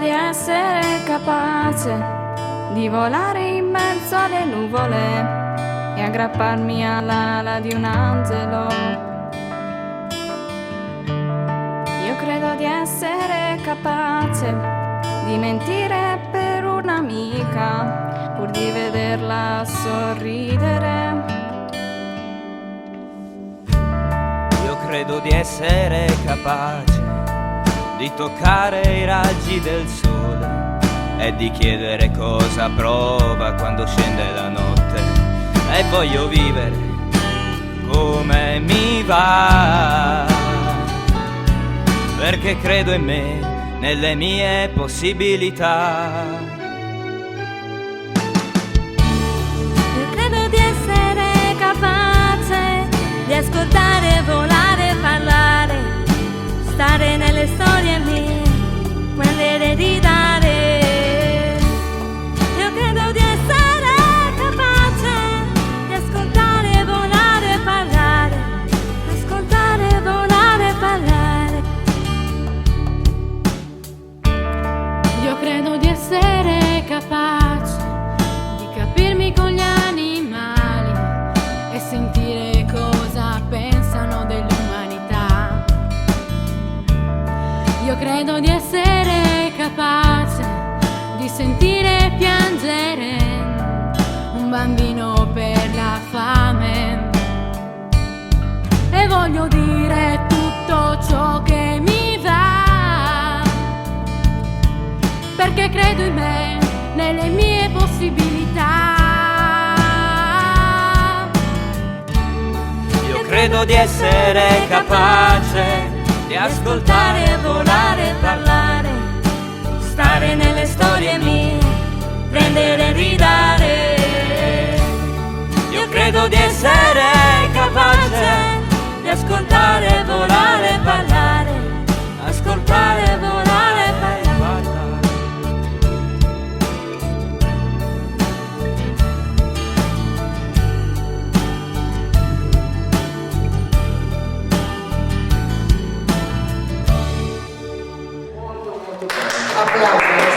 di essere capace di volare in mezzo alle nuvole e aggrapparmi all'ala di un angelo. Io credo di essere capace di mentire per un'amica pur di vederla sorridere. Io credo di essere capace di toccare i raggi del sole e di chiedere cosa prova quando scende la notte, e voglio vivere come mi va, perché credo in me, nelle mie possibilità. Io credo di essere capace di ascoltare, volare, parlare, stare nelle storie mie, quelle di dare. Io credo di essere capace di ascoltare, volare, parlare, ascoltare, volare, parlare. Io credo di essere capace di capirmi con gli animali e sentire cosa pensano dell'umanità. Io credo di essere capace di sentire piangere un bambino per la fame, e voglio dire tutto ciò che mi va, perché credo in me, nelle mie possibilità. Io credo di essere capace di ascoltare, volare, parlare, Stare nelle storie mie, prendere e ridare. io credo di essere capace Di ascoltare, volare, parlare, ascoltare, volare, parlare. Applauso.